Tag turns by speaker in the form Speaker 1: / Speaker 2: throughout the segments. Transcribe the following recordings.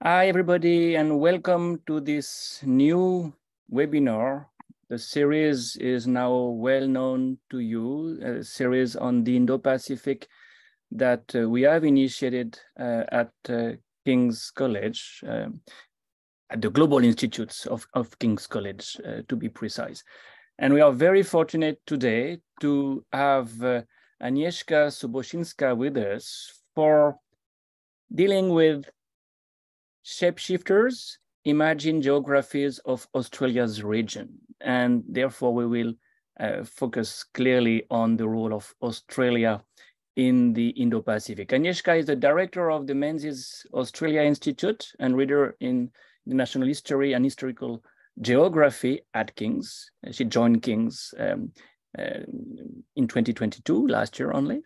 Speaker 1: Hi, everybody, and welcome to this new webinar. The series is now well known to you, a series on the Indo-Pacific that we have initiated at King's College, at the Global Institutes of King's College, to be precise. And we are very fortunate today to have Agnieszka Sobocinska with us for dealing with Shapeshifters, imagine geographies of Australia's region. And therefore, we will focus clearly on the role of Australia in the Indo-Pacific. Agnieszka is the director of the Menzies Australia Institute and reader in international history and historical geography at King's. She joined King's in 2022, last year only.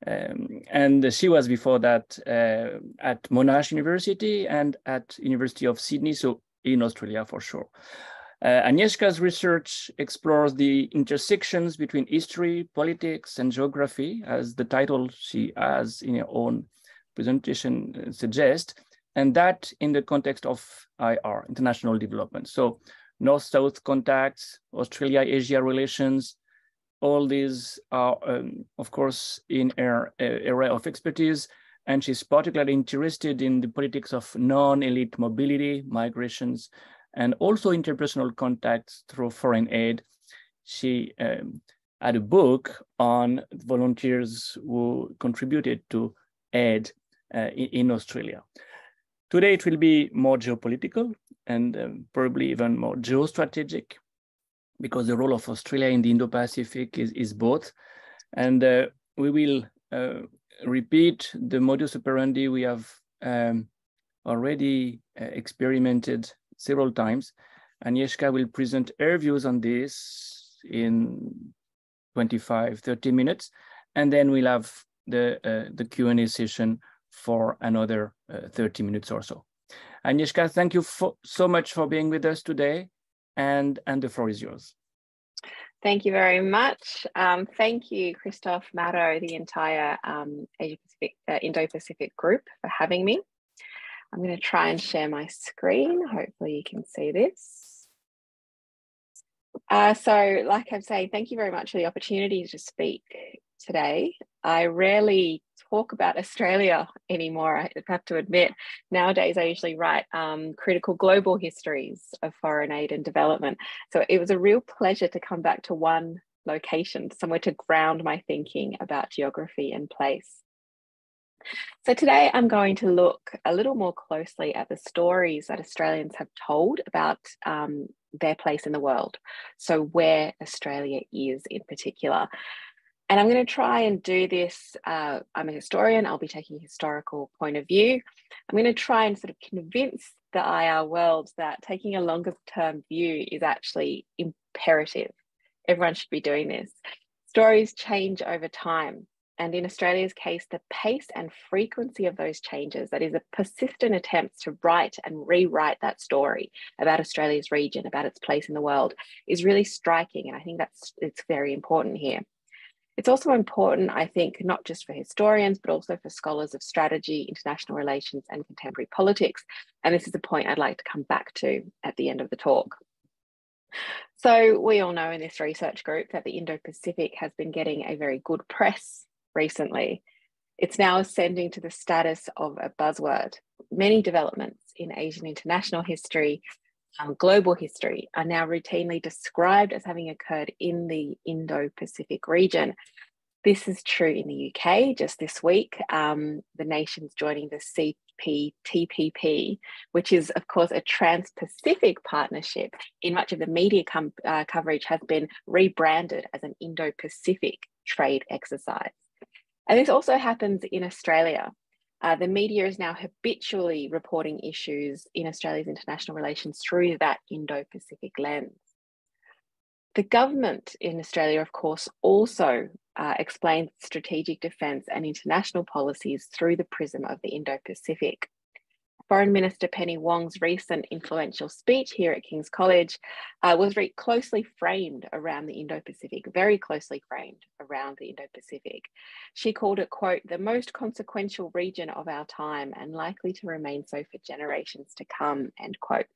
Speaker 1: And she was before that at Monash University and at University of Sydney, so in Australia for sure. Agnieszka's research explores the intersections between history, politics, and geography, as the title she has in her own presentation suggests, and that in the context of IR, international development. So North-South contacts, Australia-Asia relations, all these are, of course, in her area of expertise, and she's particularly interested in the politics of non-elite mobility, migrations, and also interpersonal contacts through foreign aid. She had a book on volunteers who contributed to aid in Australia. Today, it will be more geopolitical and probably even more geostrategic, because the role of Australia in the Indo-Pacific is both. And we will repeat the modus operandi we have already experimented several times. Agnieszka will present her views on this in 25, 30 minutes. And then we'll have the Q&A session for another 30 minutes or so. Agnieszka, thank you so much for being with us today. And the floor is yours.
Speaker 2: Thank you very much. Thank you, Christophe, Maro, the entire Asia-Pacific, Indo-Pacific group for having me. I'm going to try and share my screen. Hopefully you can see this. So like I'm saying, thank you very much for the opportunity to speak today. I rarely talk about Australia anymore, I have to admit. Nowadays, I usually write critical global histories of foreign aid and development. So it was a real pleasure to come back to one location, somewhere to ground my thinking about geography and place. So today I'm going to look a little more closely at the stories that Australians have told about their place in the world. So where Australia is in particular. And I'm going to try and do this. I'm a historian. I'll be taking a historical point of view. I'm going to try and sort of convince the IR world that taking a longer term view is actually imperative. Everyone should be doing this. Stories change over time. And in Australia's case, the pace and frequency of those changes, that is a persistent attempt to write and rewrite that story about Australia's region, about its place in the world, is really striking. And I think it's very important here. It's also important, I think, not just for historians, but also for scholars of strategy, international relations, and contemporary politics. And this is a point I'd like to come back to at the end of the talk. So we all know in this research group that the Indo-Pacific has been getting a very good press recently. It's now ascending to the status of a buzzword. Many developments in Asian international history, global history, are now routinely described as having occurred in the Indo-Pacific region. This is true in the UK. Just this week, the nation's joining the CPTPP, which is, of course, a Trans-Pacific partnership. In much of the media coverage has been rebranded as an Indo-Pacific trade exercise. And this also happens in Australia. The media is now habitually reporting issues in Australia's international relations through that Indo-Pacific lens. The government in Australia, of course, also explains strategic defence and international policies through the prism of the Indo-Pacific. Foreign Minister Penny Wong's recent influential speech here at King's College was very closely framed around the Indo-Pacific, very closely framed around the Indo-Pacific. She called it, quote, the most consequential region of our time and likely to remain so for generations to come, end quote.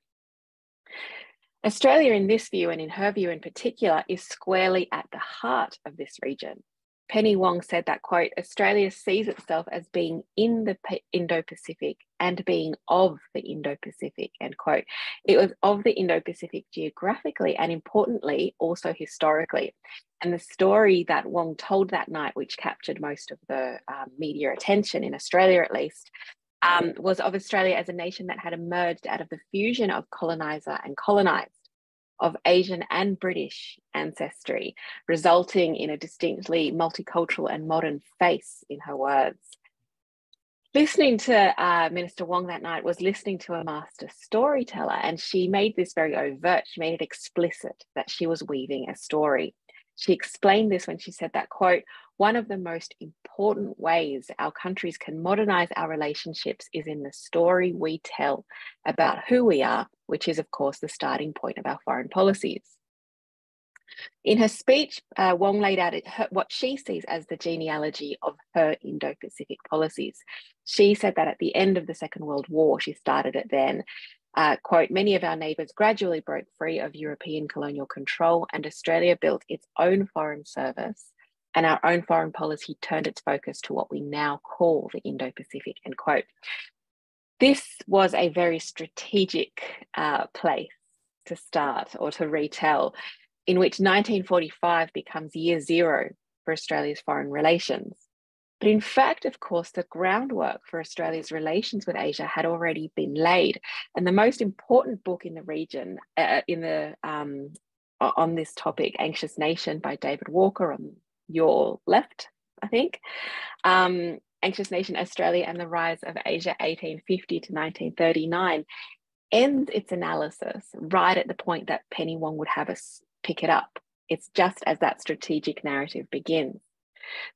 Speaker 2: Australia, in this view, and in her view in particular, is squarely at the heart of this region. Penny Wong said that, quote, Australia sees itself as being in the Indo-Pacific and being of the Indo-Pacific, end quote. It was of the Indo-Pacific geographically and importantly, also historically. And the story that Wong told that night, which captured most of the media attention in Australia at least, was of Australia as a nation that had emerged out of the fusion of colonizer and colonized, of Asian and British ancestry, resulting in a distinctly multicultural and modern face, in her words. Listening to Minister Wong that night was listening to a master storyteller, and she made this very overt. She made it explicit that she was weaving a story. She explained this when she said that, quote, one of the most important ways our countries can modernize our relationships is in the story we tell about who we are, which is, of course, the starting point of our foreign policies. In her speech, Wong laid out what she sees as the genealogy of her Indo-Pacific policies. She said that at the end of the Second World War, she started it then, quote, many of our neighbours gradually broke free of European colonial control and Australia built its own foreign service and our own foreign policy turned its focus to what we now call the Indo-Pacific, end quote. This was a very strategic place to start or to retell, in which 1945 becomes year zero for Australia's foreign relations. But in fact, of course, the groundwork for Australia's relations with Asia had already been laid. And the most important book in the region, on this topic, Anxious Nation by David Walker, on your left, I think, Anxious Nation, Australia and the Rise of Asia, 1850 to 1939, ends its analysis right at the point that Penny Wong would have us pick it up. It's just as that strategic narrative begins.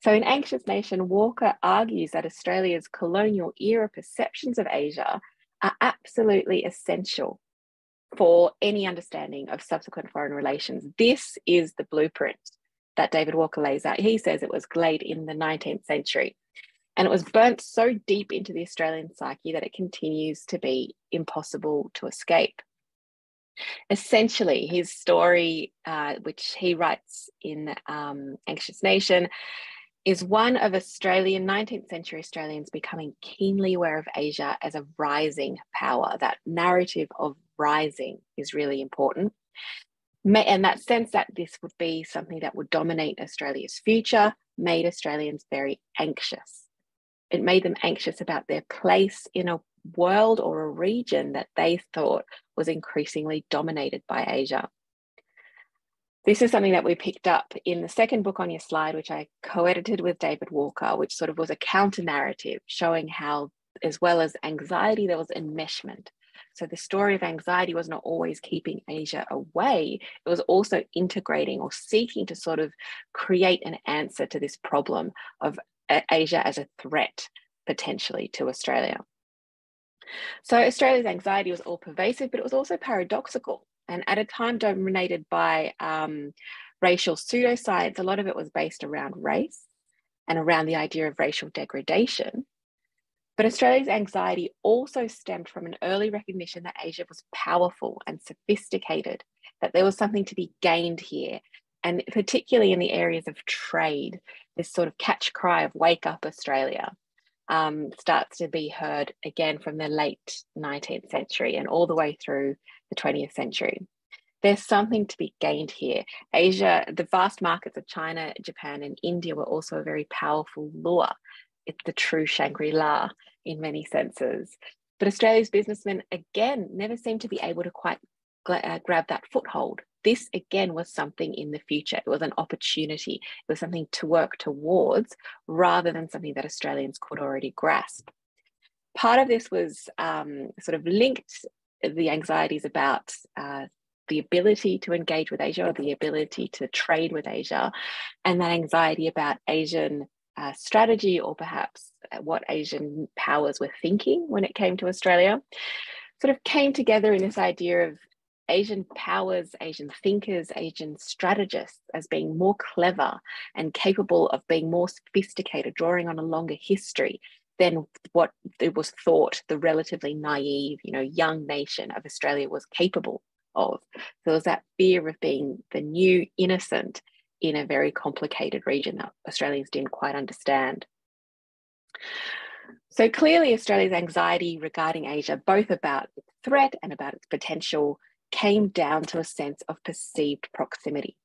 Speaker 2: So in Anxious Nation, Walker argues that Australia's colonial era perceptions of Asia are absolutely essential for any understanding of subsequent foreign relations. This is the blueprint that David Walker lays out. He says it was laid in the 19th century and it was burnt so deep into the Australian psyche that it continues to be impossible to escape. Essentially, his story, which he writes in Anxious Nation, is one of 19th century Australians becoming keenly aware of Asia as a rising power. That narrative of rising is really important. And that sense that this would be something that would dominate Australia's future made Australians very anxious. It made them anxious about their place in a world or a region that they thought was increasingly dominated by Asia. This is something that we picked up in the second book on your slide, which I co-edited with David Walker, which sort of was a counter-narrative showing how, as well as anxiety, there was enmeshment. So the story of anxiety was not always keeping Asia away, it was also integrating or seeking to sort of create an answer to this problem of Asia as a threat, potentially, to Australia. So Australia's anxiety was all pervasive, but it was also paradoxical. And at a time dominated by racial pseudoscience, a lot of it was based around race and around the idea of racial degradation. But Australia's anxiety also stemmed from an early recognition that Asia was powerful and sophisticated, that there was something to be gained here. And particularly in the areas of trade, this sort of catch cry of wake up Australia starts to be heard again from the late 19th century and all the way through the 20th century. There's something to be gained here. Asia, the vast markets of China, Japan, and India were also a very powerful lure. It's the true Shangri-La in many senses. But Australia's businessmen, again, never seemed to be able to quite grab that foothold. This, again, was something in the future. It was an opportunity. It was something to work towards rather than something that Australians could already grasp. Part of this was sort of linked the anxieties about the ability to engage with Asia or the ability to trade with Asia, and that anxiety about Asian strategy, or perhaps what Asian powers were thinking when it came to Australia, sort of came together in this idea of Asian powers, Asian thinkers, Asian strategists as being more clever and capable of being more sophisticated, drawing on a longer history than what it was thought the relatively naive, young nation of Australia was capable of. So there was that fear of being the new innocent in a very complicated region that Australians didn't quite understand. So clearly Australia's anxiety regarding Asia, both about its threat and about its potential, came down to a sense of perceived proximity.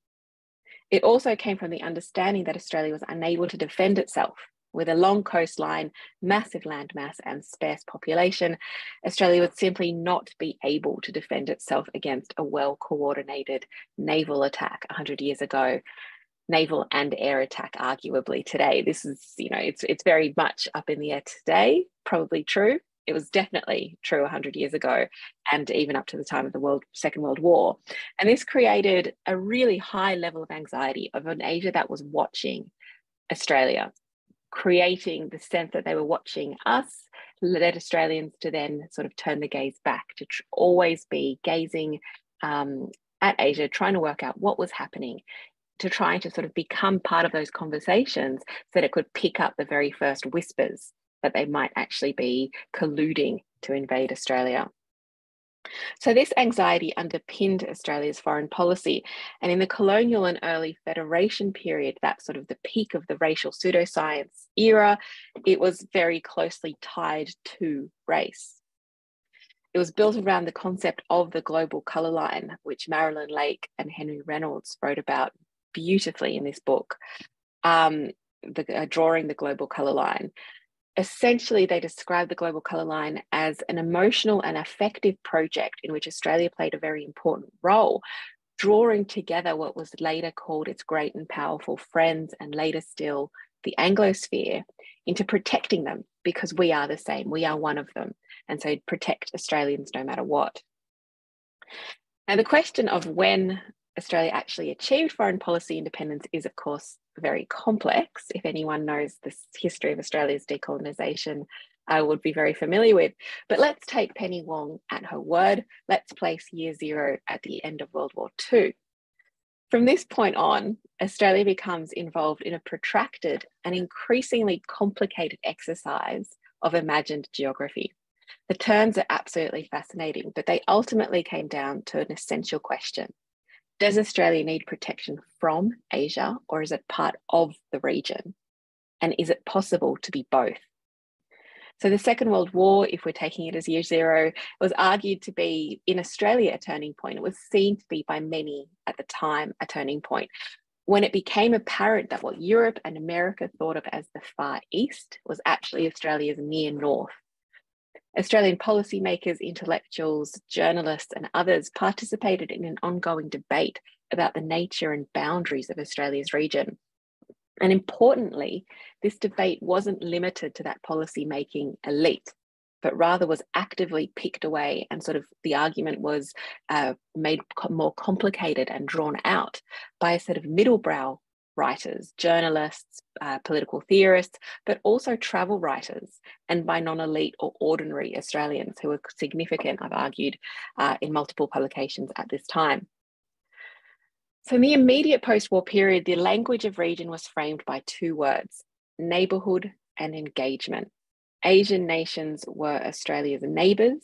Speaker 2: It also came from the understanding that Australia was unable to defend itself. With a long coastline, massive landmass, and sparse population, Australia would simply not be able to defend itself against a well-coordinated naval attack 100 years ago, naval and air attack arguably today. This is, it's very much up in the air today, probably true. It was definitely true 100 years ago, and even up to the time of the Second World War. And this created a really high level of anxiety of an Asia that was watching Australia, creating the sense that they were watching us, led Australians to then sort of turn the gaze back, to always be gazing at Asia, trying to work out what was happening, to trying to sort of become part of those conversations so that it could pick up the very first whispers that they might actually be colluding to invade Australia. So this anxiety underpinned Australia's foreign policy. And in the colonial and early Federation period, that's sort of the peak of the racial pseudoscience era, it was very closely tied to race. It was built around the concept of the global colour line, which Marilyn Lake and Henry Reynolds wrote about beautifully in this book, drawing the global colour line. Essentially, they describe the global colour line as an emotional and affective project in which Australia played a very important role, drawing together what was later called its great and powerful friends, and later still the Anglosphere, into protecting them, because we are the same, we are one of them, and so protect Australians no matter what. Now, the question of when Australia actually achieved foreign policy independence is, of course, very complex. If anyone knows the history of Australia's decolonisation, I would be very familiar with. But let's take Penny Wong at her word. Let's place year zero at the end of World War II. From this point on, Australia becomes involved in a protracted and increasingly complicated exercise of imagined geography. The terms are absolutely fascinating, but they ultimately came down to an essential question. Does Australia need protection from Asia, or is it part of the region? And is it possible to be both? So the Second World War, if we're taking it as year zero, was argued to be in Australia a turning point. It was seen to be by many at the time a turning point, when it became apparent that what Europe and America thought of as the Far East was actually Australia's near north. Australian policymakers, intellectuals, journalists, and others participated in an ongoing debate about the nature and boundaries of Australia's region. And importantly, this debate wasn't limited to that policymaking elite, but rather was actively picked away, and sort of the argument was made more complicated and drawn out by a set of middlebrow writers, journalists, political theorists, but also travel writers, and by non-elite or ordinary Australians who were significant, I've argued, in multiple publications at this time. So in the immediate post-war period, the language of region was framed by two words: neighbourhood and engagement. Asian nations were Australia's neighbours,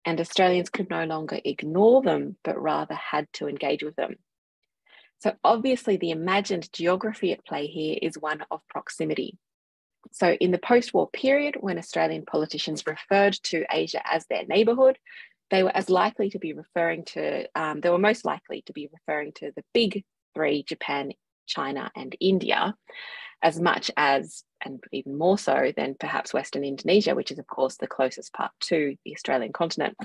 Speaker 2: and Australians could no longer ignore them, but rather had to engage with them. So obviously the imagined geography at play here is one of proximity. So in the post-war period, when Australian politicians referred to Asia as their neighbourhood, they were most likely to be referring to the big three: Japan, China, and India, as much as, and even more so than perhaps Western Indonesia, which is of course the closest part to the Australian continent.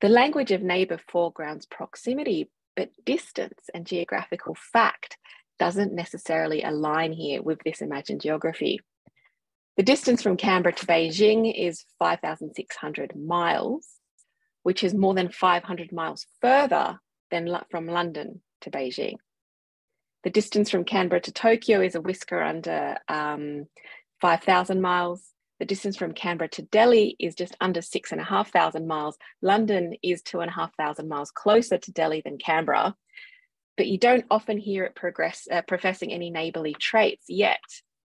Speaker 2: The language of neighbour foregrounds proximity, but distance and geographical fact doesn't necessarily align here with this imagined geography. The distance from Canberra to Beijing is 5,600 miles, which is more than 500 miles further than from London to Beijing. The distance from Canberra to Tokyo is a whisker under 5,000 miles. The distance from Canberra to Delhi is just under 6,500 miles. London is 2,500 miles closer to Delhi than Canberra, but you don't often hear it professing any neighbourly traits. Yet,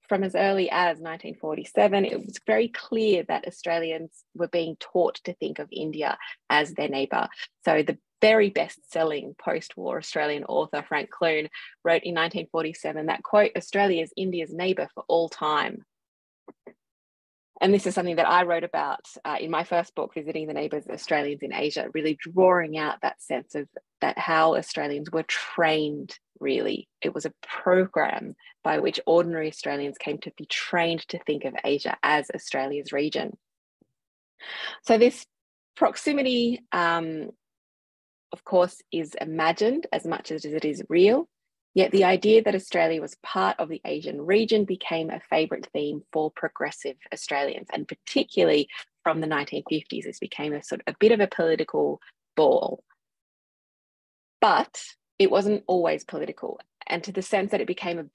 Speaker 2: from as early as 1947, it was very clear that Australians were being taught to think of India as their neighbour. So the very best-selling post-war Australian author, Frank Clune, wrote in 1947 that, quote, "Australia is India's neighbour for all time." And this is something that I wrote about in my first book, Visiting the Neighbours of Australians in Asia, really drawing out that sense of that how Australians were trained, really. It was a program by which ordinary Australians came to be trained to think of Asia as Australia's region. So this proximity, of course, is imagined as much as it is real. Yet the idea that Australia was part of the Asian region became a favourite theme for progressive Australians, and particularly from the 1950s, this became a bit of a political ball. But it wasn't always political, and to the sense that it became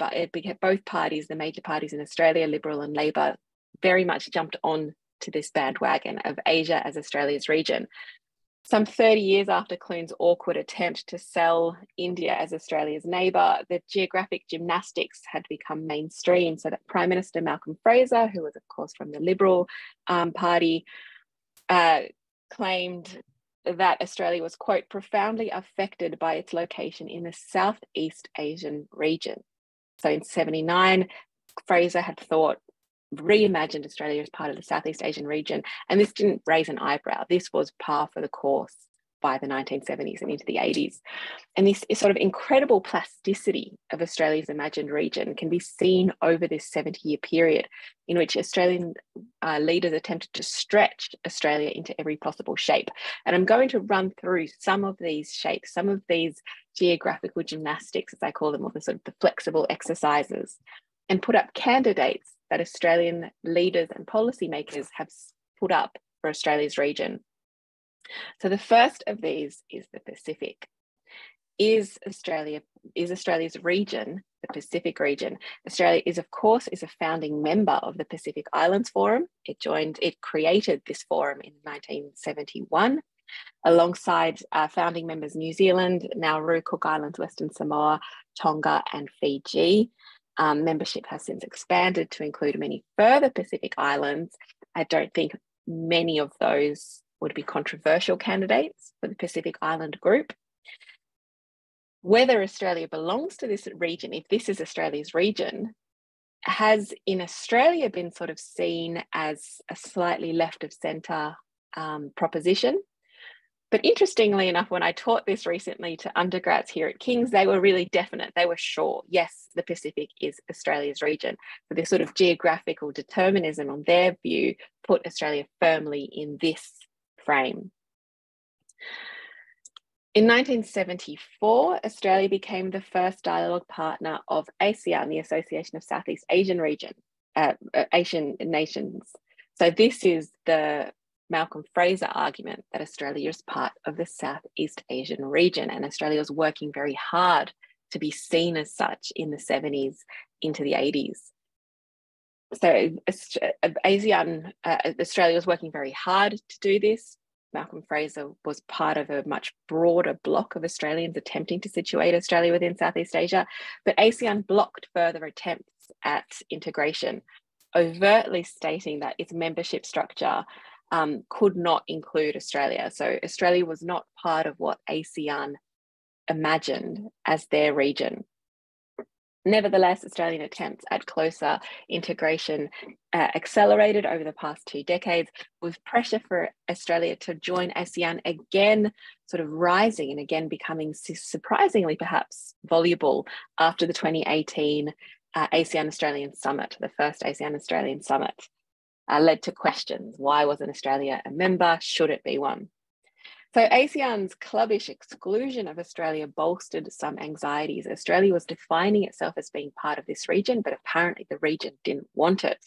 Speaker 2: both parties, the major parties in Australia, Liberal and Labor, very much jumped on to this bandwagon of Asia as Australia's region. Some 30 years after Clune's awkward attempt to sell India as Australia's neighbour, the geographic gymnastics had become mainstream, so that Prime Minister Malcolm Fraser, who was of course from the Liberal Party, claimed that Australia was, quote, "profoundly affected by its location in the Southeast Asian region." So in 1979, Fraser had reimagined Australia as part of the Southeast Asian region, and this didn't raise an eyebrow. This was par for the course by the 1970s and into the 80s. And this sort of incredible plasticity of Australia's imagined region can be seen over this 70-year period in which Australian leaders attempted to stretch Australia into every possible shape. And I'm going to run through some of these shapes, some of these geographical gymnastics, as I call them, or the flexible exercises, and put up candidates that Australian leaders and policymakers have put up for Australia's region. So the first of these is the Pacific. Is Australia's region the Pacific region? Australia is, of course, a founding member of the Pacific Islands Forum. It created this forum in 1971, alongside founding members New Zealand, Nauru, Cook Islands, Western Samoa, Tonga, and Fiji. Membership has since expanded to include many further Pacific islands. I don't think many of those would be controversial candidates for the Pacific Island group. Whether Australia belongs to this region, if this is Australia's region, has in Australia been sort of seen as a slightly left of centre proposition. But interestingly enough, when I taught this recently to undergrads here at King's, they were really definite. They were sure, yes, the Pacific is Australia's region. So this sort of geographical determinism on their view put Australia firmly in this frame. In 1974, Australia became the first dialogue partner of ASEAN, the Association of Southeast Asian Asian Nations. So this is the Malcolm Fraser argument that Australia is part of the Southeast Asian region, and Australia was working very hard to be seen as such in the 70s into the 80s. So ASEAN, Australia was working very hard to do this. Malcolm Fraser was part of a much broader bloc of Australians attempting to situate Australia within Southeast Asia, but ASEAN blocked further attempts at integration, overtly stating that its membership structure could not include Australia. So Australia was not part of what ASEAN imagined as their region. Nevertheless, Australian attempts at closer integration accelerated over the past 2 decades, with pressure for Australia to join ASEAN again sort of rising and again becoming surprisingly perhaps voluble after the 2018 ASEAN-Australian Summit, the first ASEAN-Australian Summit. Led to questions. Why wasn't Australia a member? Should it be one? So ASEAN's clubbish exclusion of Australia bolstered some anxieties. Australia was defining itself as being part of this region, but apparently the region didn't want it.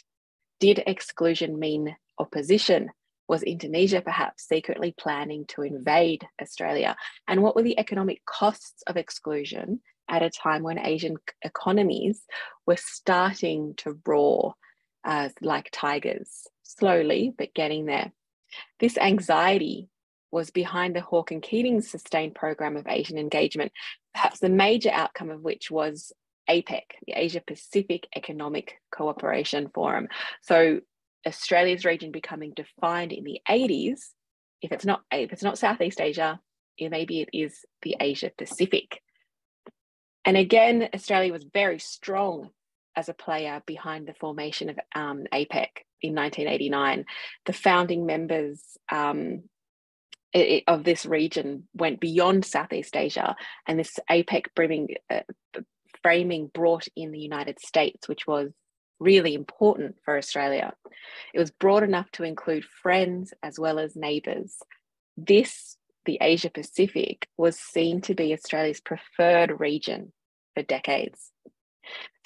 Speaker 2: Did exclusion mean opposition? Was Indonesia perhaps secretly planning to invade Australia? And what were the economic costs of exclusion at a time when Asian economies were starting to roar like tigers, slowly, but getting there. This anxiety was behind the Hawke and Keating's sustained program of Asian engagement, perhaps the major outcome of which was APEC, the Asia-Pacific Economic Cooperation Forum. So Australia's region becoming defined in the 80s, if it's not Southeast Asia, maybe it is the Asia-Pacific. And again, Australia was very strong as a player behind the formation of APEC in 1989. The founding members of this region went beyond Southeast Asia, and this APEC framing brought in the United States, which was really important for Australia. It was broad enough to include friends as well as neighbours. This, the Asia Pacific, was seen to be Australia's preferred region for decades.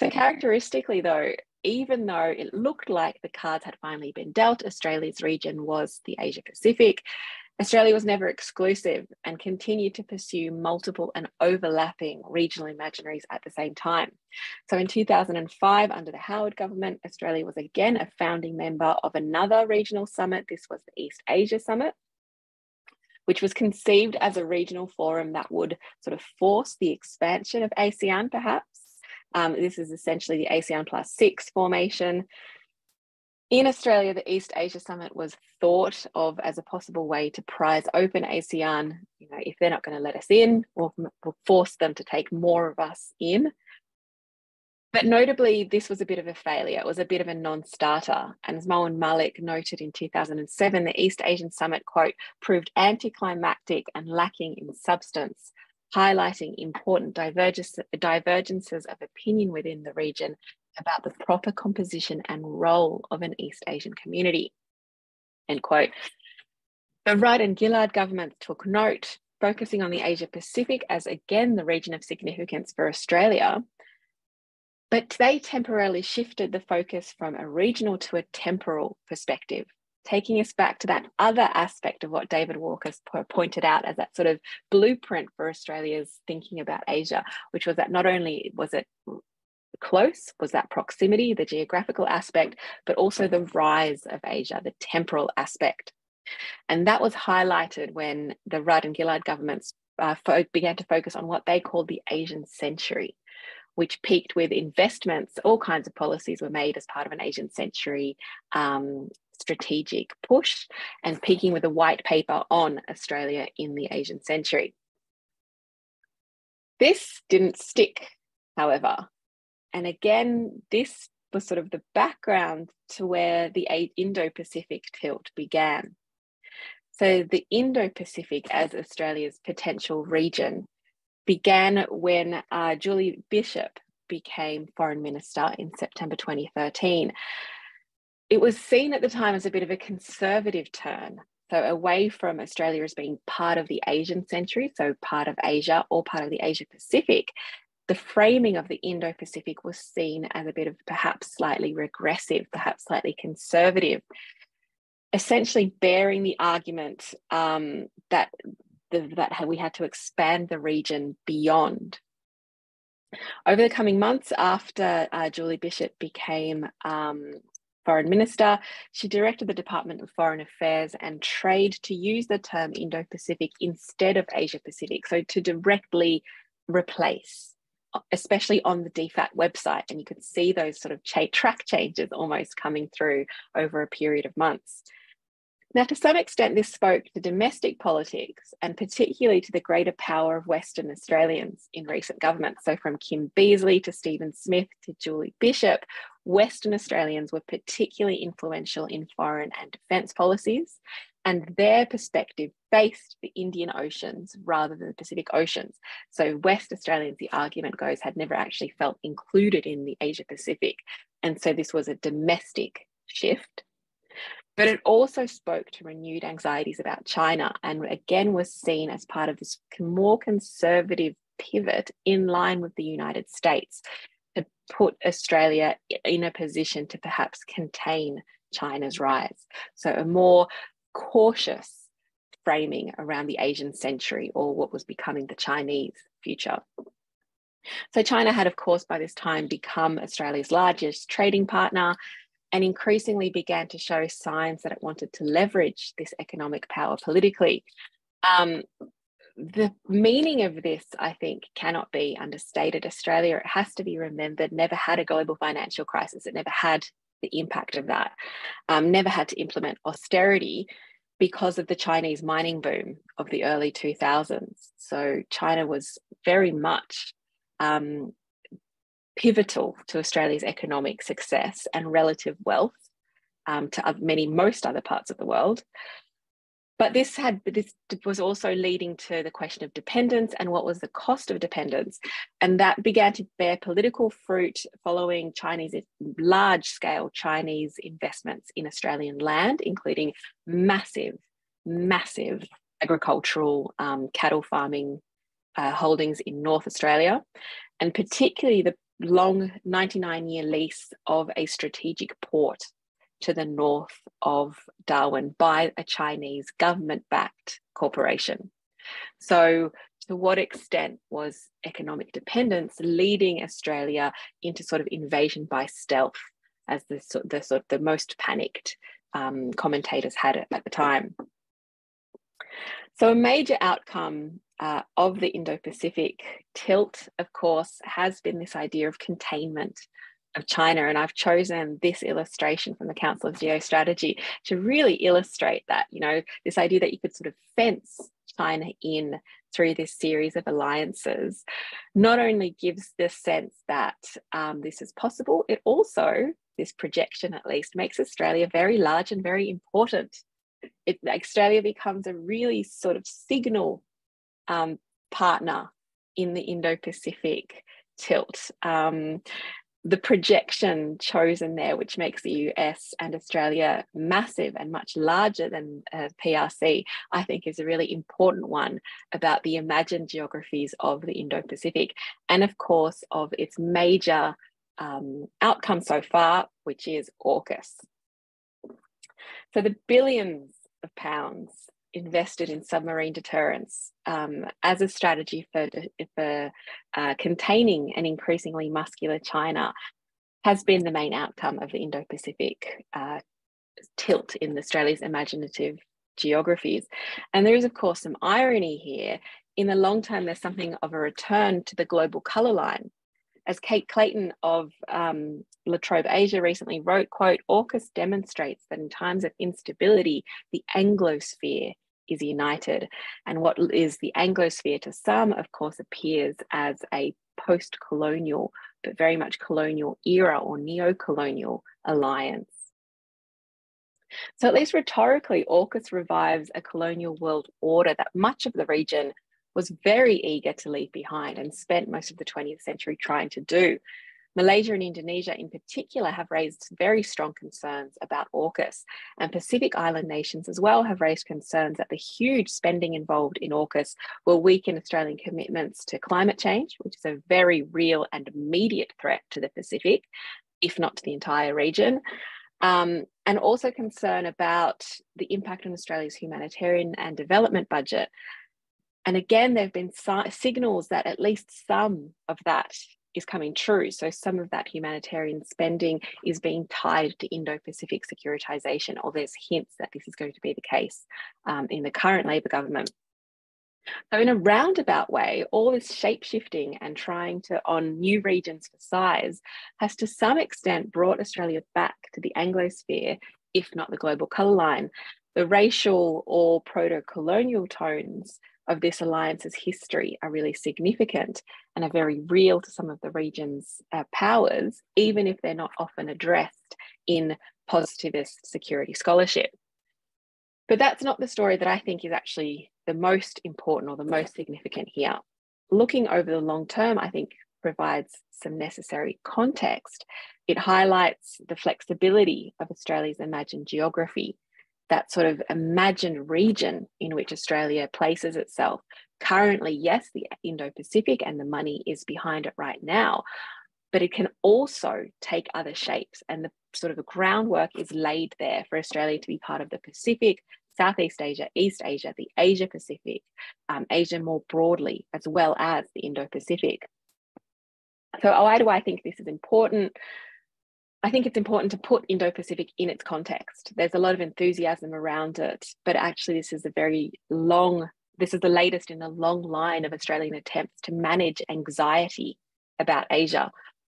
Speaker 2: So characteristically though, even though it looked like the cards had finally been dealt, Australia's region was the Asia Pacific, Australia was never exclusive and continued to pursue multiple and overlapping regional imaginaries at the same time. So in 2005, under the Howard government, Australia was again a founding member of another regional summit. This was the East Asia Summit, which was conceived as a regional forum that would sort of force the expansion of ASEAN, perhaps. This is essentially the ASEAN +6 formation. In Australia, the East Asia Summit was thought of as a possible way to prize open ASEAN. You know, if they're not going to let us in, we'll force them to take more of us in. But notably, this was a bit of a failure. It was a bit of a non-starter. And as Mohan Malik noted in 2007, the East Asian Summit, quote, proved anticlimactic and lacking in substance, highlighting important divergences of opinion within the region about the proper composition and role of an East Asian community, end quote. The Rudd and Gillard governments took note, focusing on the Asia Pacific as again the region of significance for Australia, but they temporarily shifted the focus from a regional to a temporal perspective, taking us back to that other aspect of what David Walker pointed out as that sort of blueprint for Australia's thinking about Asia, which was that not only was it close, was that proximity, the geographical aspect, but also the rise of Asia, the temporal aspect. And that was highlighted when the Rudd and Gillard governments began to focus on what they called the Asian century, which peaked with investments. All kinds of policies were made as part of an Asian century strategic push, and peaking with a white paper on Australia in the Asian century. This didn't stick, however. And again, this was sort of the background to where the Indo-Pacific tilt began. So the Indo-Pacific as Australia's potential region began when Julie Bishop became Foreign Minister in September 2013. It was seen at the time as a bit of a conservative turn, so away from Australia as being part of the Asian century, so part of Asia or part of the Asia Pacific. The framing of the Indo-Pacific was seen as a bit of perhaps slightly regressive, perhaps slightly conservative, essentially bearing the argument that we had to expand the region beyond. Over the coming months after Julie Bishop became Foreign Minister, she directed the Department of Foreign Affairs and Trade to use the term Indo-Pacific instead of Asia-Pacific, so to directly replace, especially on the DFAT website. And you could see those sort of track changes almost coming through over a period of months. Now, to some extent, this spoke to domestic politics and particularly to the greater power of Western Australians in recent governments. So from Kim Beazley to Stephen Smith to Julie Bishop, Western Australians were particularly influential in foreign and defence policies, and their perspective faced the Indian Oceans rather than the Pacific Oceans. So West Australians, the argument goes, had never actually felt included in the Asia Pacific. And so this was a domestic shift. But it also spoke to renewed anxieties about China, and again was seen as part of this more conservative pivot in line with the United States to put Australia in a position to perhaps contain China's rise. So a more cautious framing around the Asian century, or what was becoming the Chinese future. So China had, of course, by this time become Australia's largest trading partner and increasingly began to show signs that it wanted to leverage this economic power politically. The meaning of this, I think, cannot be understated. Australia, it has to be remembered, never had a global financial crisis. It never had the impact of that, never had to implement austerity because of the Chinese mining boom of the early 2000s. So China was very much pivotal to Australia's economic success and relative wealth to most other parts of the world. But this was also leading to the question of dependence and what was the cost of dependence. And that began to bear political fruit following large-scale Chinese investments in Australian land, including massive agricultural cattle farming holdings in North Australia, and particularly the long 99-year lease of a strategic port to the north of Darwin by a Chinese government-backed corporation. So to what extent was economic dependence leading Australia into sort of invasion by stealth, as the most panicked commentators had it at the time? So a major outcome of the Indo-Pacific tilt, of course, has been this idea of containment of China. And I've chosen this illustration from the Council of Geostrategy to really illustrate that, this idea that you could sort of fence China in through this series of alliances not only gives the sense that this is possible, it also, this projection at least, makes Australia very large and very important. Australia becomes a really sort of signal partner in the Indo-Pacific tilt. The projection chosen there, which makes the US and Australia massive and much larger than PRC, I think is a really important one about the imagined geographies of the Indo-Pacific, and of course of its major outcome so far, which is AUKUS. So the billions of pounds invested in submarine deterrence as a strategy for containing an increasingly muscular China has been the main outcome of the Indo-Pacific tilt in Australia's imaginative geographies. And there is, of course, some irony here. In the long term, there's something of a return to the global colour line. As Kate Clayton of La Trobe Asia recently wrote, quote, AUKUS demonstrates that in times of instability, the Anglosphere is united. And what is the Anglosphere to some, of course, appears as a post-colonial, but very much colonial era or neo-colonial alliance. So at least rhetorically, AUKUS revives a colonial world order that much of the region was very eager to leave behind and spent most of the 20th century trying to do. Malaysia and Indonesia in particular have raised very strong concerns about AUKUS, and Pacific Island nations as well have raised concerns that the huge spending involved in AUKUS will weaken Australian commitments to climate change, which is a very real and immediate threat to the Pacific, if not to the entire region. And also concern about the impact on Australia's humanitarian and development budget. And again, there have been signals that at least some of that is coming true. So some of that humanitarian spending is being tied to Indo-Pacific securitization, or there's hints that this is going to be the case in the current Labor government. So in a roundabout way, all this shape-shifting and trying to on new regions for size has to some extent brought Australia back to the Anglosphere, if not the global colour line. The racial or proto-colonial tones of this alliance's history are really significant and are very real to some of the region's powers, even if they're not often addressed in positivist security scholarship. But that's not the story that I think is actually the most important or the most significant here. Looking over the long term, I think provides some necessary context. It highlights the flexibility of Australia's imagined geography, that sort of imagined region in which Australia places itself. Currently, yes, the Indo-Pacific, and the money is behind it right now, but it can also take other shapes, and the sort of groundwork is laid there for Australia to be part of the Pacific, Southeast Asia, East Asia, the Asia Pacific, Asia more broadly, as well as the Indo-Pacific. So why do I think this is important? I think it's important to put Indo-Pacific in its context. There's a lot of enthusiasm around it, but actually this is the latest in a long line of Australian attempts to manage anxiety about Asia.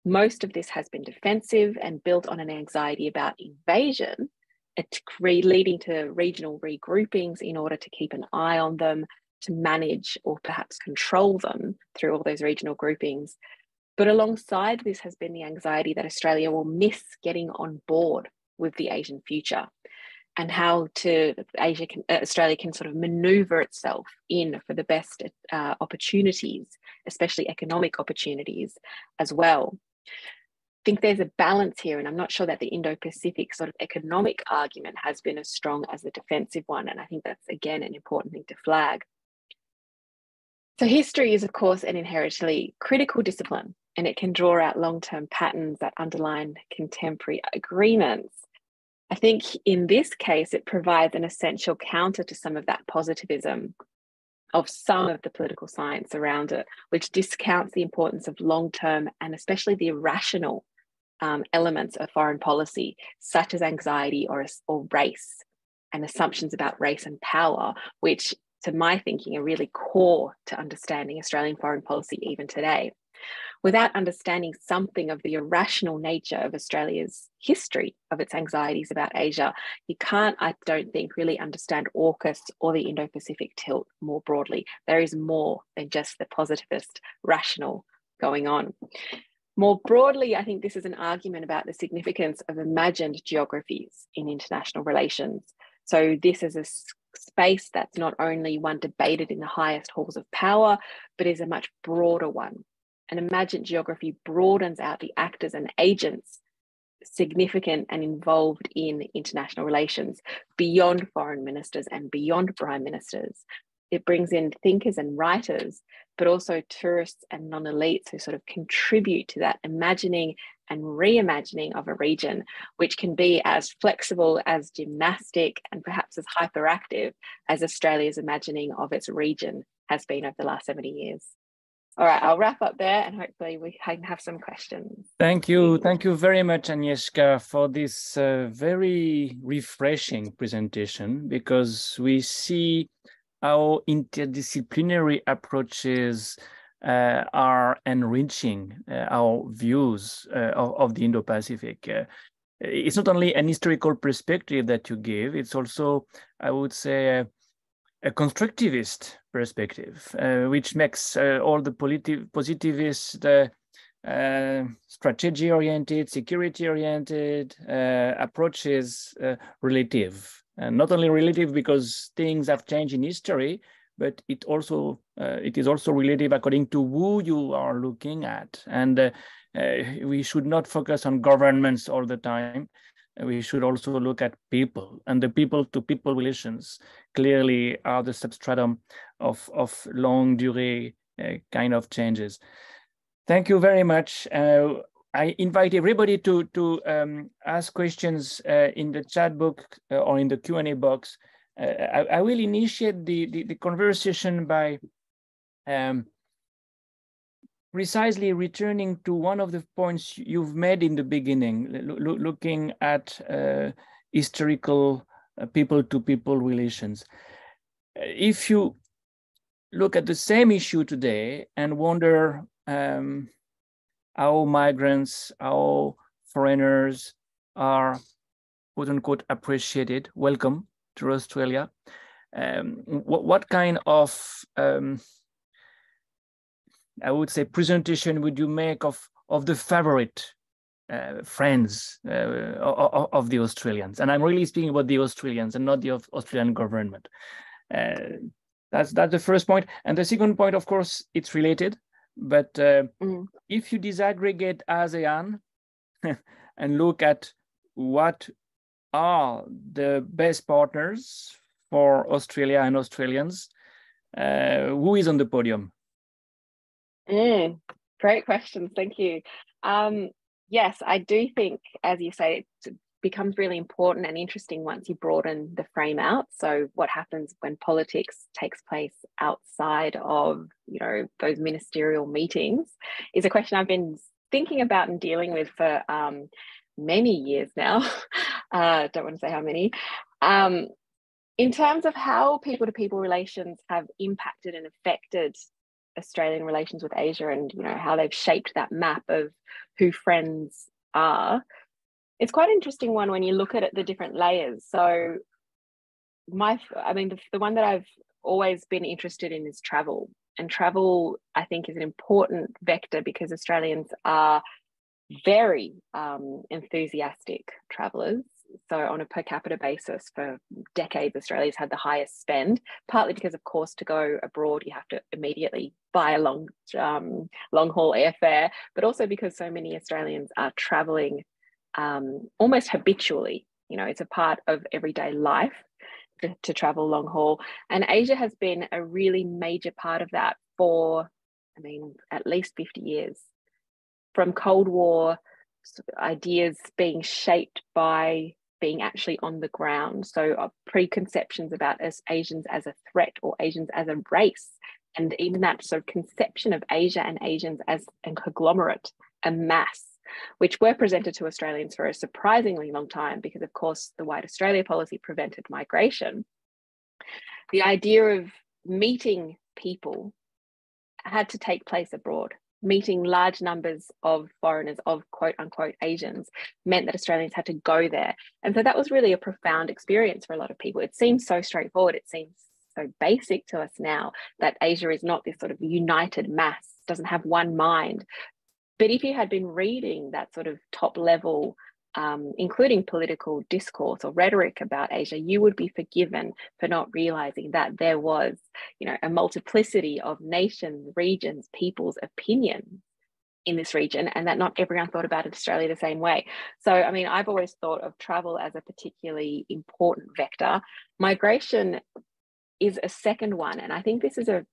Speaker 2: Most of this has been defensive and built on an anxiety about invasion, leading to regional regroupings in order to keep an eye on them, to manage or perhaps control them through all those regional groupings. But alongside this has been the anxiety that Australia will miss getting on board with the Asian future, and how Australia can sort of maneuver itself in for the best opportunities, especially economic opportunities as well. I think there's a balance here, and I'm not sure that the Indo-Pacific sort of economic argument has been as strong as the defensive one, and I think that's, again, an important thing to flag. So history is, of course, an inherently critical discipline, and it can draw out long-term patterns that underline contemporary agreements. I think in this case, it provides an essential counter to some of that positivism of some of the political science around it, which discounts the importance of long-term and especially the irrational elements of foreign policy, such as anxiety or race, and assumptions about race and power, which, to my thinking, are really core to understanding Australian foreign policy even today. Without understanding something of the irrational nature of Australia's history, of its anxieties about Asia, you can't, I don't think, really understand AUKUS or the Indo-Pacific tilt more broadly. There is more than just the positivist rational going on. More broadly, I think this is an argument about the significance of imagined geographies in international relations. So this is a space that's not only one debated in the highest halls of power, but is a much broader one. An imagined geography broadens out the actors and agents significant and involved in international relations beyond foreign ministers and beyond prime ministers. It brings in thinkers and writers, but also tourists and non-elites who sort of contribute to that imagining and reimagining of a region, which can be as flexible, as gymnastic, and perhaps as hyperactive as Australia's imagining of its region has been over the last 70 years. All right, I'll wrap up there and hopefully we can have some questions.
Speaker 1: Thank you. Thank you very much, Agnieszka, for this very refreshing presentation, because we see how interdisciplinary approaches are enriching our views of the Indo-Pacific. It's not only an historical perspective that you give, it's also, I would say, a constructivist perspective, which makes all the positivist, strategy-oriented, security-oriented approaches relative. And not only relative because things have changed in history, but it is also relative according to who you are looking at. And we should not focus on governments all the time. We should also look at people, and the people-to-people relations clearly are the substratum of long durée kind of changes. Thank you very much. I invite everybody to ask questions in the chat book or in the Q&A box. I will initiate the conversation by precisely returning to one of the points you've made in the beginning, looking at historical people-to-people relations. If you look at the same issue today and wonder how migrants, how foreigners are, quote unquote, appreciated, welcome to Australia, what kind of I would say presentation would you make of the favorite friends of the Australians? And I'm really speaking about the Australians and not the Australian government. That's the first point. And the second point, of course, it's related. But if you disaggregate ASEAN and look at what are the best partners for Australia and Australians, who is on the podium?
Speaker 2: Great questions, thank you. Yes, I do think, as you say, becomes really important and interesting once you broaden the frame out. So what happens when politics takes place outside of, you know, those ministerial meetings is a question I've been thinking about and dealing with for many years now. Don't want to say how many. In terms of how people-to-people relations have impacted and affected Australian relations with Asia, and, you know, how they've shaped that map of who friends are, it's quite an interesting one when you look at it, the different layers. So the one that I've always been interested in is travel. And travel, I think, is an important vector because Australians are very enthusiastic travellers. So on a per capita basis, for decades, Australia's had the highest spend, partly because, of course, to go abroad, you have to immediately buy a long haul airfare, but also because so many Australians are travelling almost habitually. You know, it's a part of everyday life to travel long haul. And Asia has been a really major part of that for, I mean, at least 50 years. From Cold War ideas being shaped by being actually on the ground. So preconceptions about us Asians as a threat or Asians as a race. And even that sort of conception of Asia and Asians as a conglomerate, a mass, which were presented to Australians for a surprisingly long time because, of course, the White Australia policy prevented migration. The idea of meeting people had to take place abroad. Meeting large numbers of foreigners, of quote unquote Asians, meant that Australians had to go there. And so that was really a profound experience for a lot of people. It seems so straightforward. It seems so basic to us now that Asia is not this sort of united mass, doesn't have one mind. But if you had been reading that sort of top level, including political discourse or rhetoric about Asia, you would be forgiven for not realizing that there was, you know, a multiplicity of nations, regions, people's opinions in this region, and that not everyone thought about Australia the same way. So, I mean, I've always thought of travel as a particularly important vector. Migration is a second one, and I think this is a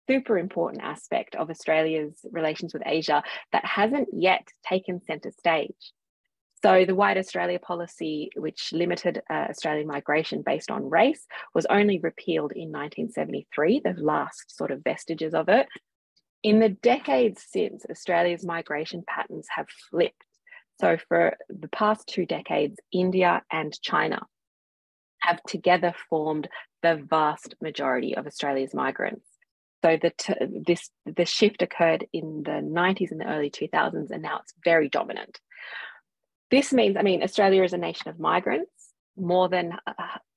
Speaker 2: super important aspect of Australia's relations with Asia that hasn't yet taken centre stage. So the White Australia policy, which limited Australian migration based on race, was only repealed in 1973, the last sort of vestiges of it. In the decades since, Australia's migration patterns have flipped. So for the past 2 decades, India and China have together formed the vast majority of Australia's migrants. So the shift occurred in the 90s and the early 2000s, and now it's very dominant. This means, I mean, Australia is a nation of migrants. More than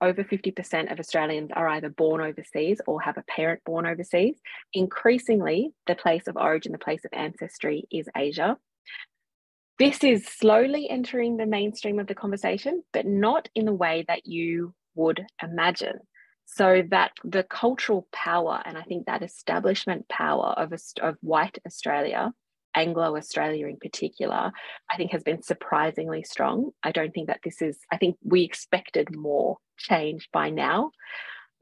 Speaker 2: over 50% of Australians are either born overseas or have a parent born overseas. Increasingly, the place of origin, the place of ancestry is Asia. This is slowly entering the mainstream of the conversation, but not in the way that you would imagine. So that the cultural power, and I think that establishment power of white Australia, Anglo-Australia in particular, I think has been surprisingly strong. I don't think that I think we expected more change by now.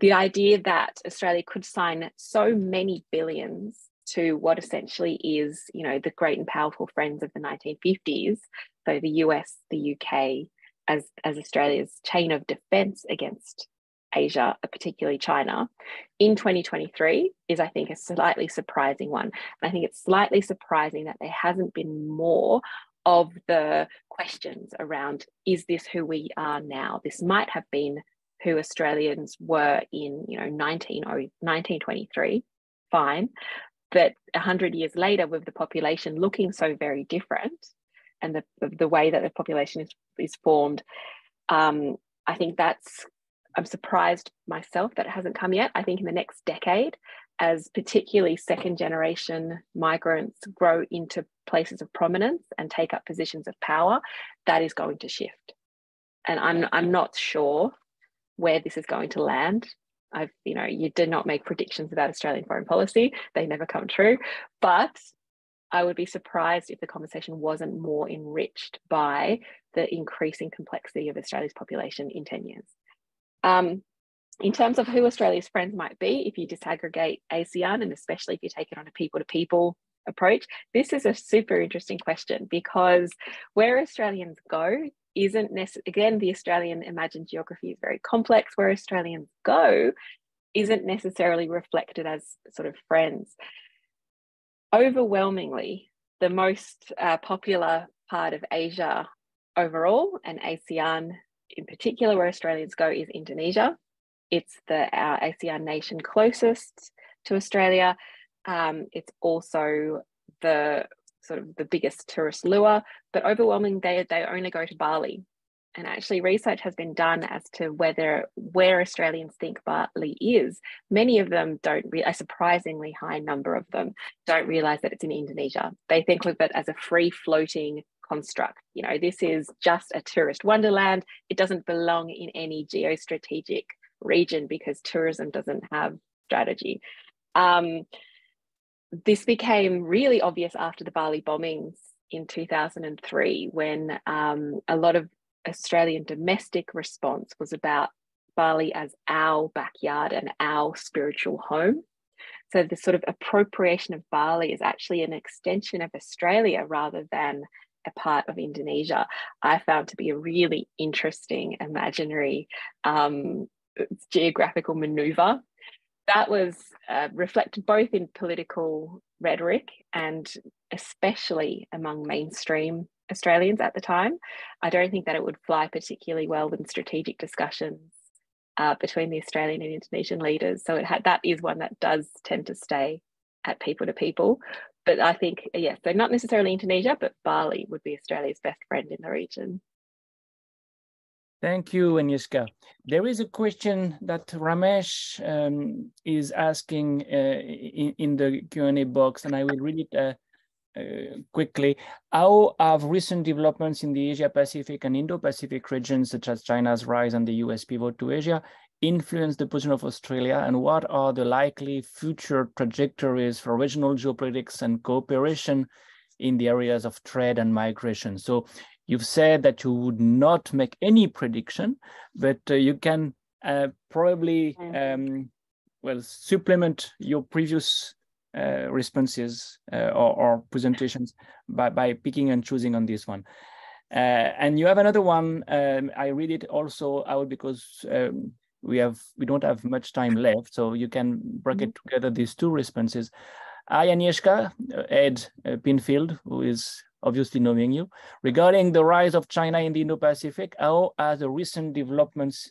Speaker 2: The idea that Australia could sign so many billions to what essentially is, you know, the great and powerful friends of the 1950s, so the US, the UK, as Australia's chain of defense against Asia, particularly China, in 2023 is, I think, a slightly surprising one. And I think it's slightly surprising that there hasn't been more of the questions around, is this who we are now? This might have been who Australians were in, you know, 1923, fine. But 100 years later, with the population looking so very different, and the way that the population is formed, I think I'm surprised myself that it hasn't come yet. I think in the next decade, as particularly second generation migrants grow into places of prominence and take up positions of power, that is going to shift. And I'm not sure where this is going to land. You did not make predictions about Australian foreign policy. They never come true. But I would be surprised if the conversation wasn't more enriched by the increasing complexity of Australia's population in 10 years. In terms of who Australia's friends might be, if you disaggregate ASEAN, and especially if you take it on a people-to-people approach, this is a super interesting question, because where Australians go isn't necessarily, again, the Australian imagined geography is very complex, where Australians go isn't necessarily reflected as sort of friends. Overwhelmingly, the most popular part of Asia overall, and ASEAN in particular, where Australians go, is Indonesia. It's our ASEAN nation closest to Australia. It's also the sort of the biggest tourist lure, but overwhelmingly they only go to Bali. And actually research has been done as to where Australians think Bali is. Many of them a surprisingly high number of them don't realize that it's in Indonesia. They think of it as a free floating construct. You know, this is just a tourist wonderland. It doesn't belong in any geostrategic region because tourism doesn't have strategy. This became really obvious after the Bali bombings in 2003, when a lot of Australian domestic response was about Bali as our backyard and our spiritual home. So the sort of appropriation of Bali is actually an extension of Australia rather than a part of Indonesia. I found to be a really interesting imaginary geographical maneuver that was reflected both in political rhetoric and especially among mainstream Australians at the time. I don't think that it would fly particularly well in strategic discussions between the Australian and Indonesian leaders. So that is one that does tend to stay at people to people. But I think, yes, so not necessarily Indonesia, but Bali would be Australia's best friend in the region.
Speaker 1: Thank you, Agnieszka. There is a question that Ramesh is asking in the Q&A box, and I will read it quickly. How have recent developments in the Asia-Pacific and Indo-Pacific regions, such as China's rise and the US pivot to Asia, influenced the position of Australia, and what are the likely future trajectories for regional geopolitics and cooperation in the areas of trade and migration? So you've said that you would not make any prediction, but you can probably supplement your previous responses or presentations by picking and choosing on this one. And you have another one. I read it also out because we don't have much time left, so you can bracket together these two responses. Hi, Agnieszka, Ed Pinfield, who is obviously knowing you. Regarding the rise of China in the Indo-Pacific, how are the recent developments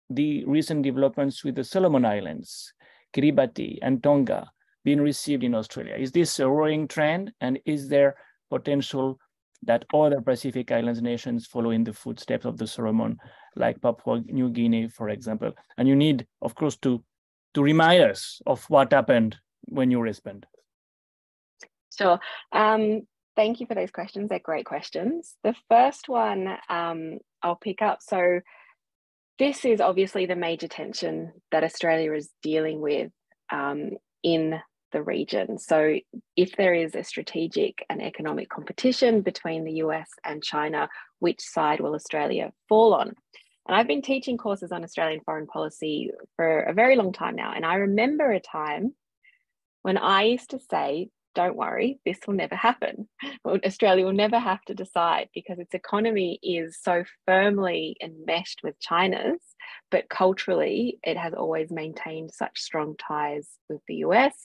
Speaker 1: with the Solomon Islands, Kiribati, and Tonga being received in Australia? Is this a worrying trend, and is there potential that other Pacific Islands nations follow in the footsteps of the Solomon, like Papua New Guinea, for example? And you need, of course, to remind us of what happened when you respond.
Speaker 2: Sure. Thank you for those questions. They're great questions. The first one I'll pick up. So this is obviously the major tension that Australia is dealing with in the region. So if there is a strategic and economic competition between the US and China, which side will Australia fall on? And I've been teaching courses on Australian foreign policy for a very long time now. And I remember a time when I used to say, don't worry, this will never happen. Australia will never have to decide because its economy is so firmly enmeshed with China's, but culturally it has always maintained such strong ties with the US.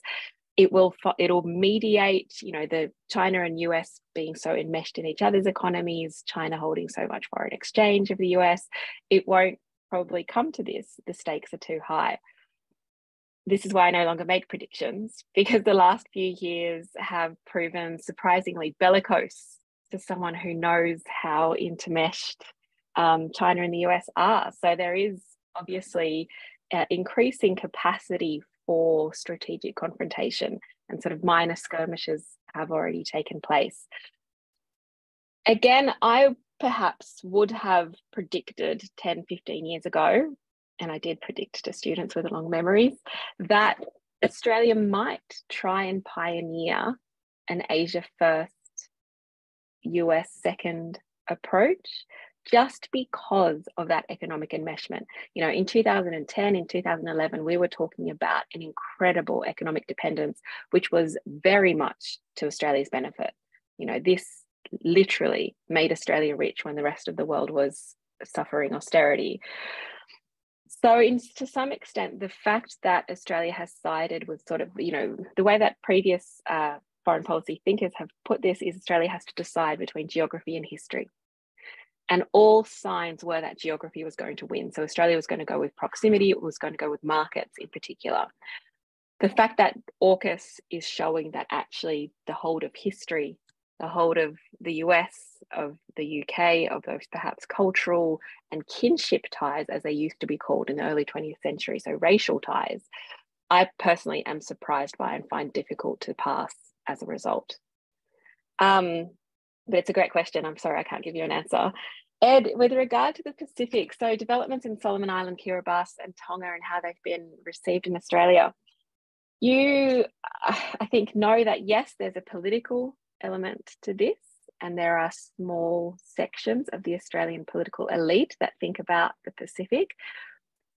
Speaker 2: It'll mediate, you know, the China and US being so enmeshed in each other's economies, China holding so much foreign exchange of the US. It won't probably come to this. The stakes are too high. This is why I no longer make predictions, because the last few years have proven surprisingly bellicose to someone who knows how intermeshed China and the US are. So there is obviously increasing capacity for strategic confrontation, and sort of minor skirmishes have already taken place. Again, I perhaps would have predicted 10, 15 years ago, and I did predict to students with long memories, that Australia might try and pioneer an Asia first, US second approach, just because of that economic enmeshment. You know, in 2010, in 2011, we were talking about an incredible economic dependence, which was very much to Australia's benefit. You know, this literally made Australia rich when the rest of the world was suffering austerity. So to some extent, the fact that Australia has sided with sort of, the way that previous foreign policy thinkers have put this is Australia has to decide between geography and history. And all signs were that geography was going to win. So Australia was going to go with proximity, it was going to go with markets in particular. The fact that AUKUS is showing that actually the hold of history, the hold of the US, of the UK, of those perhaps cultural and kinship ties, as they used to be called in the early 20th century, so racial ties, I personally am surprised by and find difficult to pass as a result. But it's a great question. I'm sorry, I can't give you an answer. Ed, with regard to the Pacific, so developments in Solomon Island, Kiribati and Tonga and how they've been received in Australia, you, I think, know that yes, there's a political element to this, and there are small sections of the Australian political elite that think about the Pacific.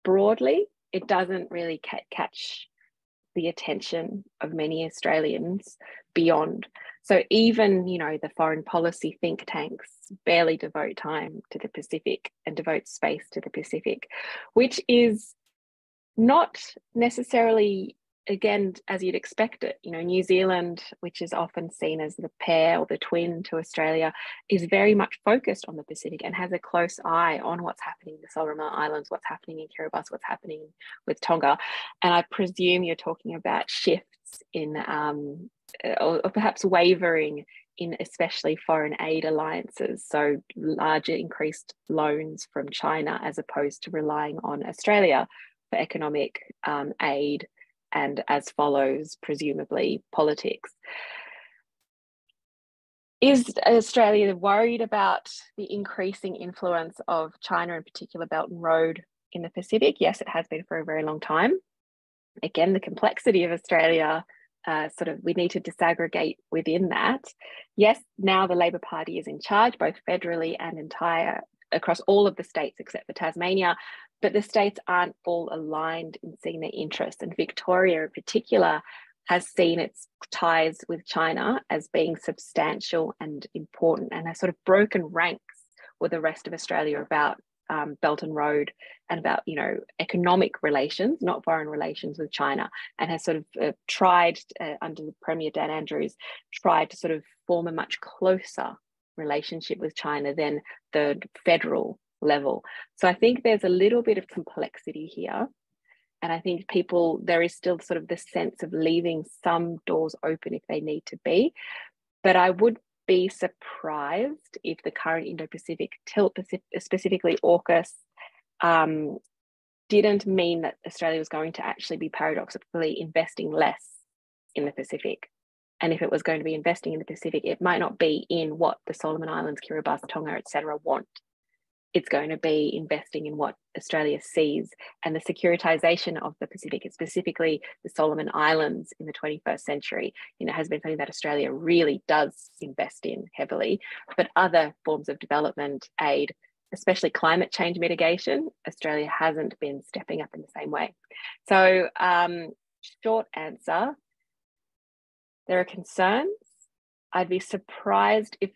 Speaker 2: Broadly, it doesn't really catch the attention of many Australians beyond. So even, the foreign policy think tanks barely devote time to the Pacific and devote space to the Pacific, which is not necessarily, again, as you'd expect it. New Zealand, which is often seen as the pair or the twin to Australia, is very much focused on the Pacific and has a close eye on what's happening in the Solomon Islands, what's happening in Kiribati, what's happening with Tonga. And I presume you're talking about shifts in, or perhaps wavering in especially foreign aid alliances, so larger increased loans from China as opposed to relying on Australia for economic aid, and as follows, presumably, politics. Is Australia worried about the increasing influence of China, in particular Belt and Road in the Pacific? Yes, it has been for a very long time. Again, the complexity of Australia, we need to disaggregate within that. Yes, now the Labor Party is in charge, both federally and across all of the states except for Tasmania, but the states aren't all aligned in seeing their interests. And Victoria in particular has seen its ties with China as being substantial and important, and has sort of broken ranks with the rest of Australia about Belt and Road and about, economic relations, not foreign relations with China, and has sort of tried, under the Premier Dan Andrews, tried to sort of form a much closer relationship with China than the federal level. So I think there's a little bit of complexity here. And I think there is still sort of this sense of leaving some doors open if they need to be. But I would be surprised if the current Indo-Pacific tilt, specifically AUKUS, didn't mean that Australia was going to actually be paradoxically investing less in the Pacific. And if it was going to be investing in the Pacific, it might not be in what the Solomon Islands, Kiribati, Tonga, etc. want. It's going to be investing in what Australia sees, and the securitization of the Pacific, and specifically the Solomon Islands in the 21st century, has been something that Australia really does invest in heavily. But other forms of development aid, especially climate change mitigation, Australia hasn't been stepping up in the same way. So short answer, there are concerns. I'd be surprised if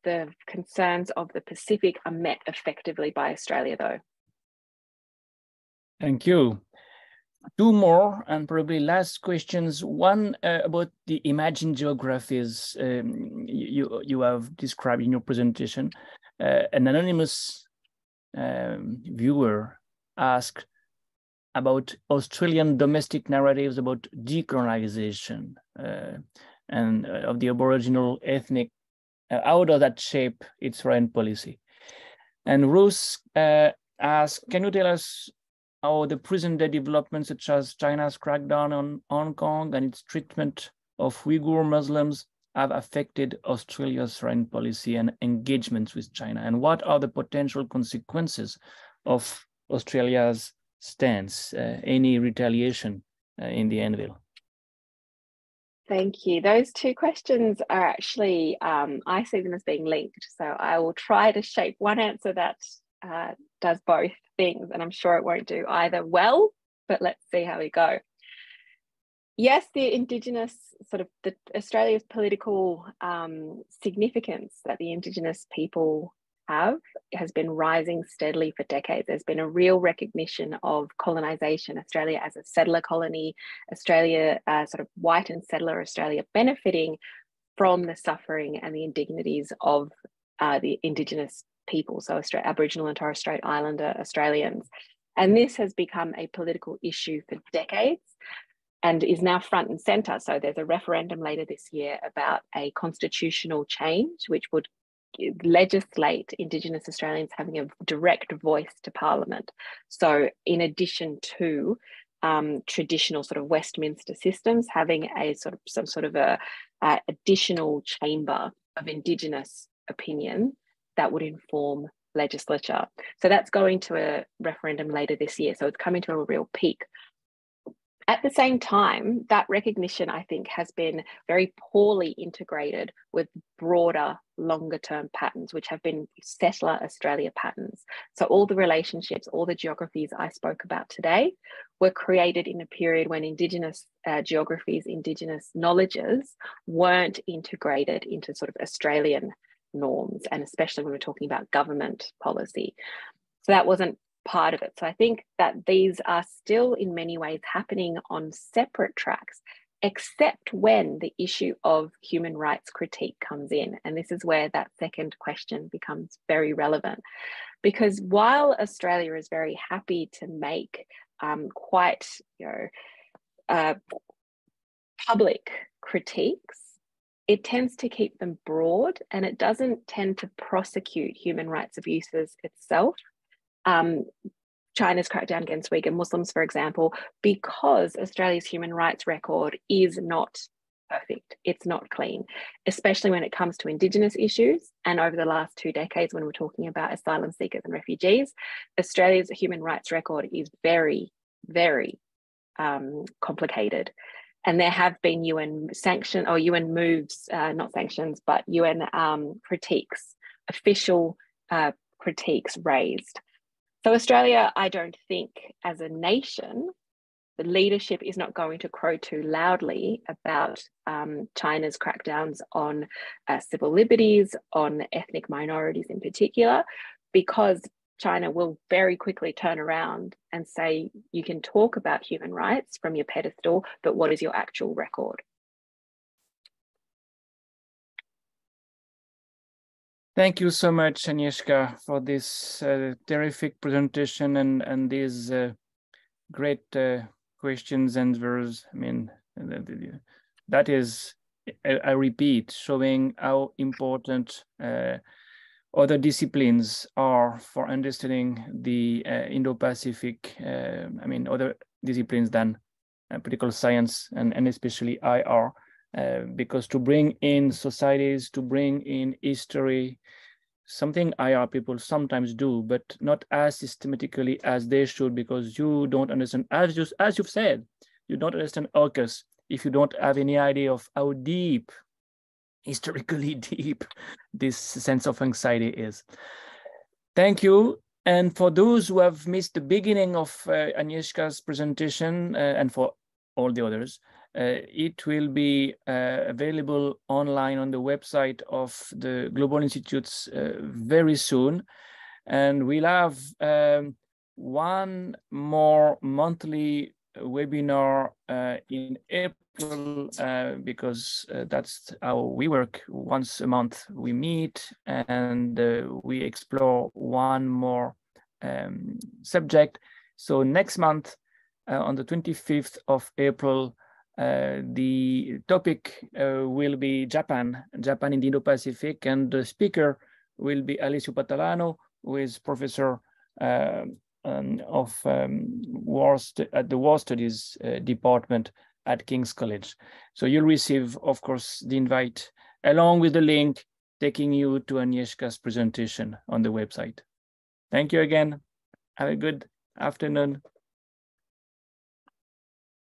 Speaker 2: the concerns of the Pacific are met effectively by Australia, though.
Speaker 1: Thank you. Two more and probably last questions. One about the imagined geographies you have described in your presentation. An anonymous viewer asked about Australian domestic narratives about decolonization and of the Aboriginal ethnic. How does that shape its foreign policy? And Ruth asked, can you tell us how the present-day developments such as China's crackdown on Hong Kong and its treatment of Uyghur Muslims have affected Australia's foreign policy and engagements with China? And what are the potential consequences of Australia's stance? Any retaliation in the anvil?
Speaker 2: Thank you. Those two questions are actually, I see them as being linked. So I will try to shape one answer that does both things, and I'm sure it won't do either well, but let's see how we go. Yes, the Indigenous Australia's political significance that the Indigenous people have has been rising steadily for decades. There's been a real recognition of colonisation, Australia as a settler colony, Australia, white and settler Australia, benefiting from the suffering and the indignities of the Indigenous people, so Aboriginal and Torres Strait Islander Australians. And this has become a political issue for decades and is now front and centre. So there's a referendum later this year about a constitutional change, which would legislate Indigenous Australians having a direct voice to Parliament. So in addition to traditional Westminster systems, having a some sort of a additional chamber of Indigenous opinion that would inform legislature. So that's going to a referendum later this year. So it's coming to a real peak. At the same time, that recognition, I think, has been very poorly integrated with broader, longer-term patterns, which have been settler Australia patterns. So all the relationships, all the geographies I spoke about today were created in a period when Indigenous geographies, Indigenous knowledges weren't integrated into Australian norms, and especially when we're talking about government policy. So that wasn't part of it. So I think that these are still in many ways happening on separate tracks, except when the issue of human rights critique comes in. And this is where that second question becomes very relevant, because while Australia is very happy to make quite public critiques, it tends to keep them broad, and it doesn't tend to prosecute human rights abuses itself. China's crackdown against Uyghur Muslims, for example, because Australia's human rights record is not perfect. It's not clean, especially when it comes to Indigenous issues. And over the last 2 decades, when we're talking about asylum seekers and refugees, Australia's human rights record is very, very complicated. And there have been UN moves, not sanctions, but UN critiques, official critiques raised. So Australia, I don't think as a nation, the leadership is not going to crow too loudly about China's crackdowns on civil liberties, on ethnic minorities in particular, because China will very quickly turn around and say, you can talk about human rights from your pedestal, but what is your actual record?
Speaker 1: Thank you so much, Agnieszka, for this terrific presentation and these great questions and answers. I mean, that is, I repeat, showing how important other disciplines are for understanding the Indo-Pacific, other disciplines than political science and especially IR. Because to bring in societies, to bring in history, something IR people sometimes do, but not as systematically as they should, because you don't understand, as you've said, you don't understand AUKUS if you don't have any idea of how deep, historically deep, this sense of anxiety is. Thank you. And for those who have missed the beginning of Agnieszka's presentation, and for all the others, it will be available online on the website of the Global Institutes very soon. And we'll have one more monthly webinar in April, because that's how we work. Once a month we meet and we explore one more subject. So next month, on the 25th of April, the topic will be Japan in the Indo-Pacific, and the speaker will be Alessio Patalano, who is professor at the War Studies Department at King's College. So you'll receive, of course, the invite along with the link taking you to Agnieszka's presentation on the website. Thank you again. Have a good afternoon.